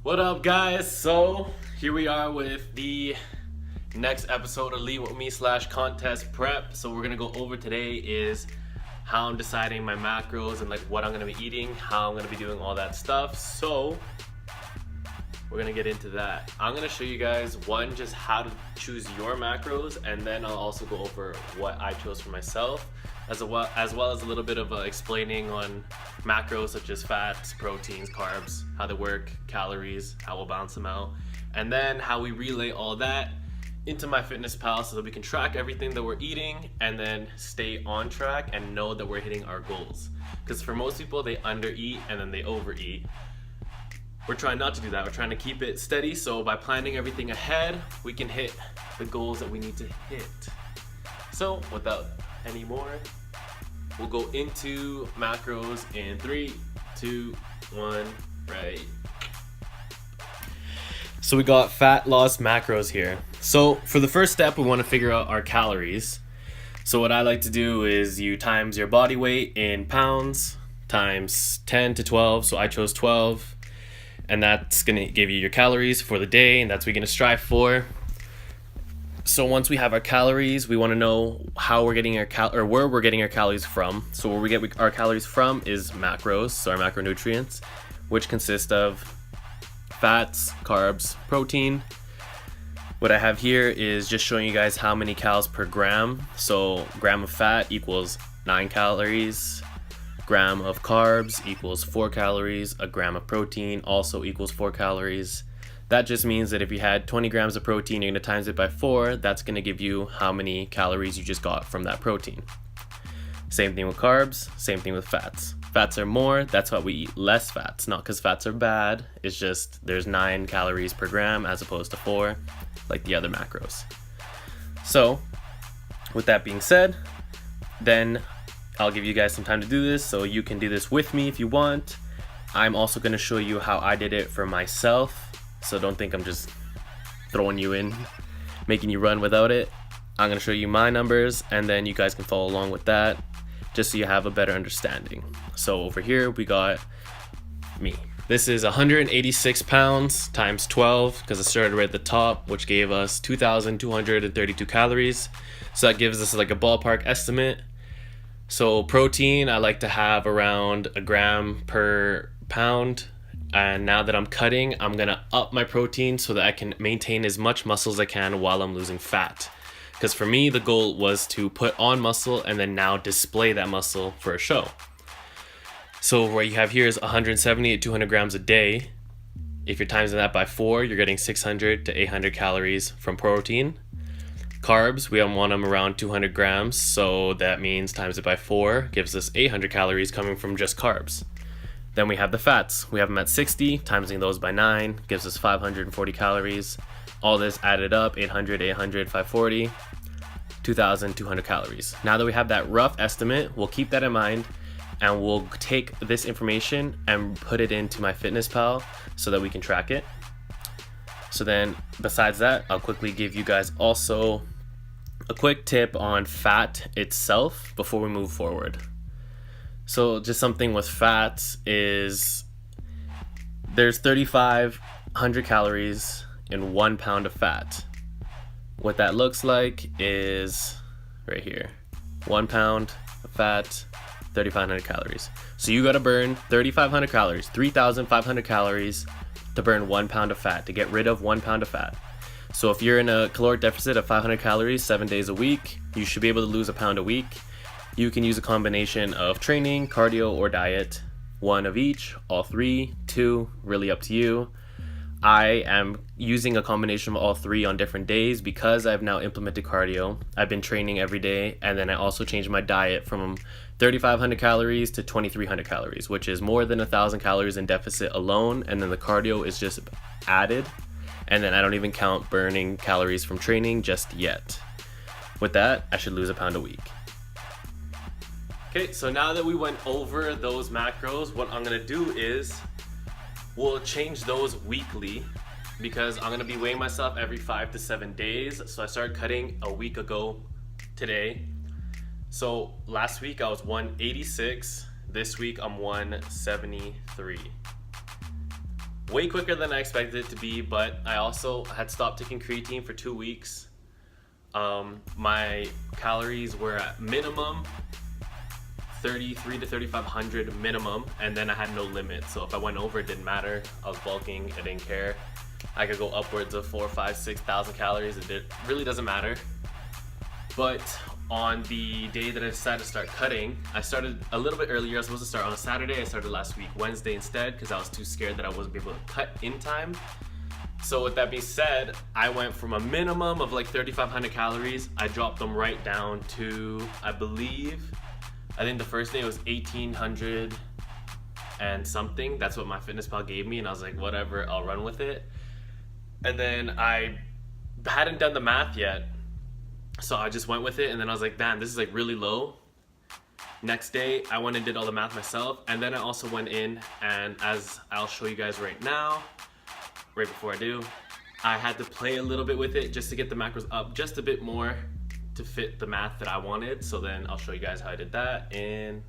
What up, guys? So here we are with the next episode of Lead With Me / contest prep. So we're gonna go over today is how I'm deciding my macros and like what I'm gonna be eating, how I'm gonna be doing all that stuff. So we're gonna get into that. I'm gonna show you guys just how to choose your macros, and then I'll also go over what I chose for myself, as well as a little bit of explaining on macros such as fats, proteins, carbs, how they work, calories, how we'll balance them out, and then how we relay all that into MyFitnessPal so that we can track everything that we're eating and then stay on track and know that we're hitting our goals. Because for most people, they undereat and then they overeat. We're trying not to do that. We're trying to keep it steady, so by planning everything ahead, we can hit the goals that we need to hit. So without any more, we'll go into macros in 3, 2, 1, right. So we got fat loss macros here. So for the first step, we want to figure out our calories. So what I like to do is you times your body weight in pounds times 10 to 12. So I chose 12. And that's going to give you your calories for the day, and that's what we're going to strive for. So once we have our calories, we want to know how we're getting where we're getting our calories from. So where we get our calories from is macros, so our macronutrients, which consist of fats, carbs, protein. What I have here is just showing you guys how many calories per gram. So gram of fat equals 9 calories. Gram of carbs equals 4 calories. A gram of protein also equals 4 calories. That just means that if you had 20 grams of protein, you're going to times it by 4. That's going to give you how many calories you just got from that protein. Same thing with carbs, same thing with fats. Fats are more, that's why we eat less fats. Not because fats are bad, it's just there's 9 calories per gram as opposed to 4, like the other macros. So, with that being said, then I'll give you guys some time to do this, so you can do this with me if you want. I'm also going to show you how I did it for myself, so don't think I'm just throwing you in, making you run without it. I'm going to show you my numbers, and then you guys can follow along with that, just so you have a better understanding. So over here, we got me. This is 186 pounds times 12, because it started right at the top, which gave us 2,232 calories. So that gives us like a ballpark estimate. So protein, I like to have around a gram per pound. And now that I'm cutting, I'm gonna up my protein so that I can maintain as much muscle as I can while I'm losing fat. Because for me, the goal was to put on muscle and then now display that muscle for a show. So what you have here is 170 to 200 grams a day. If you're timing that by 4, you're getting 600 to 800 calories from protein. Carbs, we want them around 200 grams, so that means times it by 4 gives us 800 calories coming from just carbs. Then we have the fats. We have them at 60, timesing those by 9 gives us 540 calories. All this added up, 800, 540, 2,200 calories. Now that we have that rough estimate, we'll keep that in mind, and we'll take this information and put it into MyFitnessPal so that we can track it. So then, besides that, I'll quickly give you guys also a quick tip on fat itself before we move forward. So just something with fats is there's 3,500 calories in 1 pound of fat. What that looks like is right here. 1 pound of fat, 3,500 calories. So you gotta burn 3,500 calories, 3,500 calories to burn 1 pound of fat, to get rid of 1 pound of fat. So if you're in a caloric deficit of 500 calories 7 days a week, you should be able to lose a pound a week. You can use a combination of training, cardio, or diet. 1 of each, all 3, 2, really up to you. I am using a combination of all 3 on different days because I've now implemented cardio. I've been training every day, and then I also changed my diet from 3,500 calories to 2,300 calories, which is more than 1,000 calories in deficit alone, and then the cardio is just added, and then I don't even count burning calories from training just yet. With that, I should lose a pound a week. Okay, so now that we went over those macros, what I'm gonna do is we'll change those weekly, because I'm gonna be weighing myself every 5 to 7 days. So I started cutting a week ago today. So last week I was 186. This week I'm 173. way quicker than I expected it to be, but I also had stopped taking creatine for 2 weeks. My calories were at minimum 33 to 3,500 minimum, and then I had no limit. So if I went over, it didn't matter. I was bulking, I didn't care. I could go upwards of 4, 5, 6,000 calories. It really doesn't matter. But on the day that I decided to start cutting, I started a little bit earlier. I was supposed to start on a Saturday. I started last week Wednesday instead because I was too scared that I wasn't able to cut in time. So with that being said, I went from a minimum of like 3,500 calories. I dropped them right down to, I think the first day was 1,800 and something. That's what my fitness pal gave me, and I was like, whatever, I'll run with it. And then I hadn't done the math yet, so I just went with it, and then I was like, damn, this is like really low. Next day, I went and did all the math myself, and then I also went in, and as I'll show you guys right now, right before I do, I had to play a little bit with it just to get the macros up just a bit more to fit the math that I wanted. So then I'll show you guys how I did that. And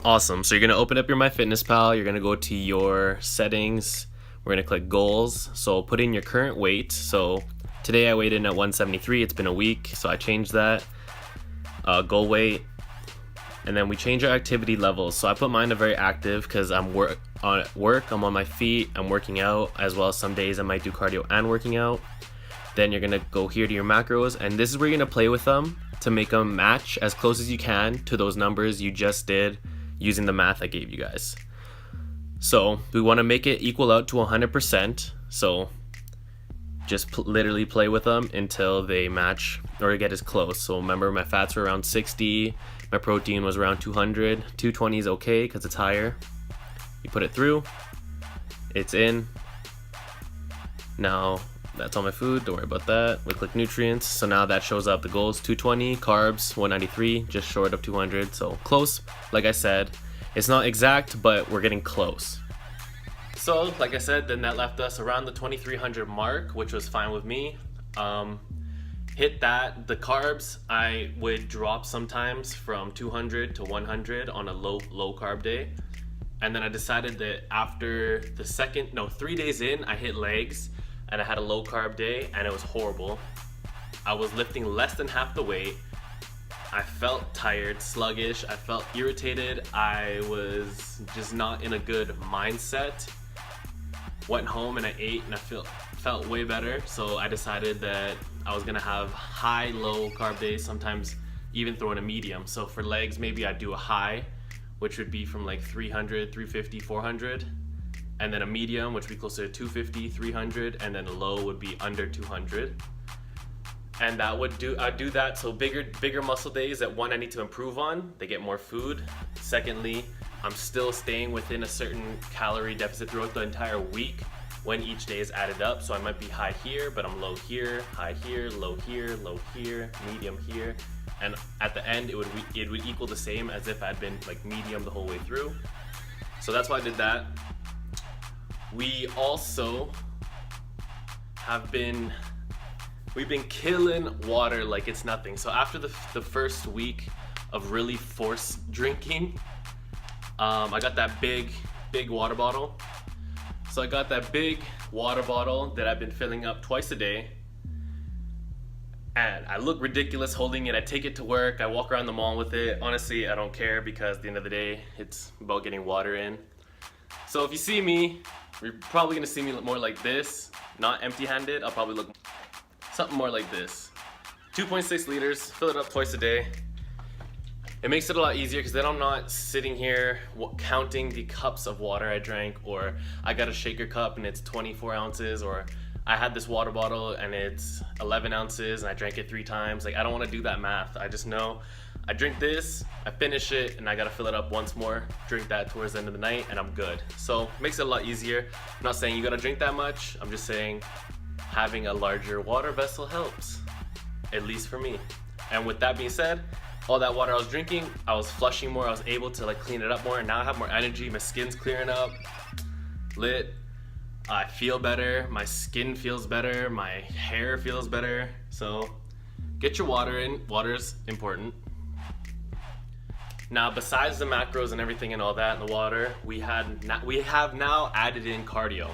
awesome. So you're gonna open up your MyFitnessPal. You're gonna go to your settings. We're gonna click goals. So put in your current weight. So today I weighed in at 173. It's been a week, so I changed that. Goal weight. And then we change our activity levels. So I put mine to very active because I'm at work, I'm on my feet, I'm working out, as well as some days I might do cardio and working out. Then you're gonna go here to your macros, and this is where you're gonna play with them to make them match as close as you can to those numbers you just did using the math I gave you guys. So we wanna make it equal out to 100%. So just literally play with them until they match or get as close. So remember, my fats were around 60, my protein was around 200. 220 is okay because it's higher. You put it through, it's in. Now that's all my food, don't worry about that. We click nutrients, so now that shows up the goals: 220, carbs 193, just short of 200, so close. Like I said, it's not exact, but we're getting close. So like I said, then that left us around the 2,300 mark, which was fine with me. Hit that. The carbs I would drop sometimes from 200 to 100 on a low carb day. And then I decided that after the 3 days in, I hit legs and I had a low carb day, and it was horrible. I was lifting less than half the weight. I felt tired, sluggish, I felt irritated. I was just not in a good mindset. Went home and I ate and I felt way better. So I decided that I was gonna have high, low carb days, sometimes even throw in a medium. So for legs, maybe I'd do a high, which would be from like 300, 350, 400. And then a medium, which would be closer to 250, 300. And then a low would be under 200. And I'd do that. So bigger muscle days that, one, I need to improve on. They get more food. Secondly, I'm still staying within a certain calorie deficit throughout the entire week when each day is added up. So I might be high here, but I'm low here, high here, low here, medium here. And at the end, it would equal the same as if I'd been like medium the whole way through. So that's why I did that. We also we've been killing water like it's nothing. So after the first week of really forced drinking, I got that big water bottle. So I got that big water bottle that I've been filling up twice a day. And I look ridiculous holding it. I take it to work. I walk around the mall with it. Honestly, I don't care because at the end of the day, it's about getting water in. So if you see me, you're probably gonna see me more like this, not empty-handed. I'll probably look something more like this. 2.6 liters, fill it up twice a day. It makes it a lot easier because then I'm not sitting here counting the cups of water I drank, or I got a shaker cup and it's 24 ounces, or I had this water bottle and it's 11 ounces and I drank it 3 times. Like, I don't want to do that math. I just know I drink this, I finish it, and I gotta fill it up once more, drink that towards the end of the night, and I'm good. So it makes it a lot easier. I'm not saying you gotta drink that much. I'm just saying having a larger water vessel helps, at least for me. And with that being said, all that water I was drinking, I was flushing more. I was able to like clean it up more, and now I have more energy. My skin's clearing up, lit. I feel better. My skin feels better. My hair feels better. So get your water in. Water's important. Now, besides the macros and everything and all that in the water, we have now added in cardio.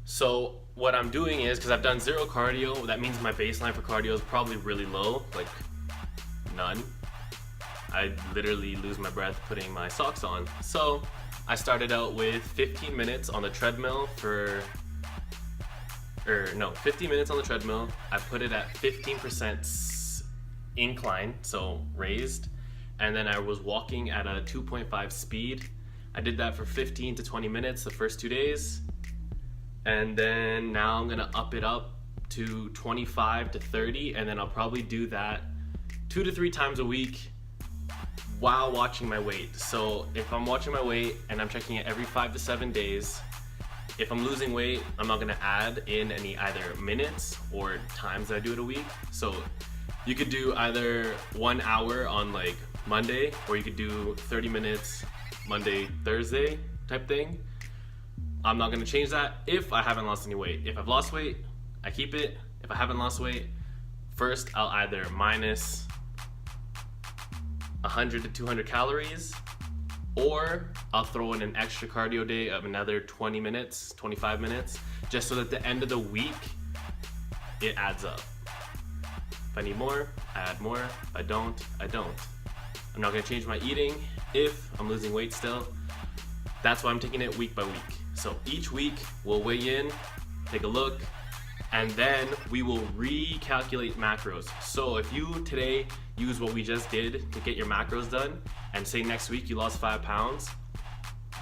So what I'm doing is, because I've done zero cardio, that means my baseline for cardio is probably really low, like none. I literally lose my breath putting my socks on. So I started out with 15 minutes on the treadmill 15 minutes on the treadmill. I put it at 15% incline, so raised. And then I was walking at a 2.5 speed. I did that for 15 to 20 minutes the first 2 days. And then now I'm gonna up it up to 25 to 30, and then I'll probably do that 2 to 3 times a week while watching my weight. So if I'm watching my weight and I'm checking it every 5 to 7 days, if I'm losing weight, I'm not gonna add in any either minutes or times that I do it a week. So you could do either 1 hour on like Monday, or you could do 30 minutes Monday, Thursday type thing. I'm not gonna change that if I haven't lost any weight. If I've lost weight, I keep it. If I haven't lost weight, first I'll either minus 100 to 200 calories, or I'll throw in an extra cardio day of another 20 minutes, 25 minutes, just so that at the end of the week, it adds up. If I need more, I add more. If I don't, I don't. I'm not gonna change my eating if I'm losing weight still. That's why I'm taking it week by week. So each week we'll weigh in, take a look, and then we will recalculate macros. So if you today use what we just did to get your macros done, and say next week you lost 5 pounds,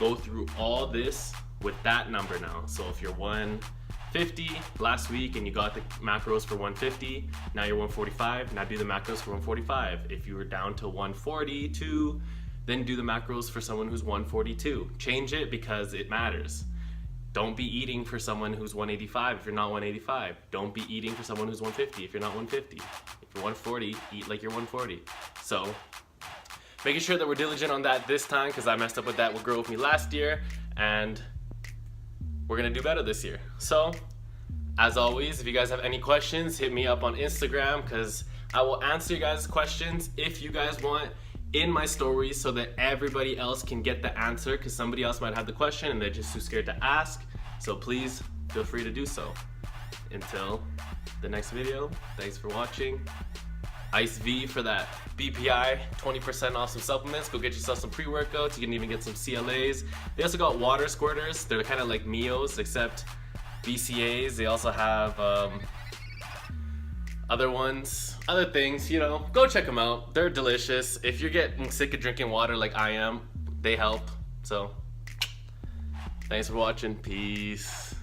go through all this with that number now. So if you're 150 last week and you got the macros for 150, now you're 145, now do the macros for 145. If you were down to 142, then do the macros for someone who's 142. Change it because it matters. Don't be eating for someone who's 185 if you're not 185. Don't be eating for someone who's 150 if you're not 150. If you're 140, eat like you're 140. So making sure that we're diligent on that this time, because I messed up with that with Grow With Me last year, and we're gonna do better this year. So as always, if you guys have any questions, hit me up on Instagram, because I will answer you guys' questions if you guys want in my stories, so that everybody else can get the answer, because somebody else might have the question and they're just too scared to ask. So please feel free to do so. Until the next video, thanks for watching. Ice V for that BPI, 20% off some supplements. Go get yourself some pre-workouts. You can even get some CLAs. They also got water squirters. They're kind of like Mios, except BCAs. They also have other ones, other things, you know, go check them out. They're delicious. If you're getting sick of drinking water like I am, they help. So thanks for watching. Peace.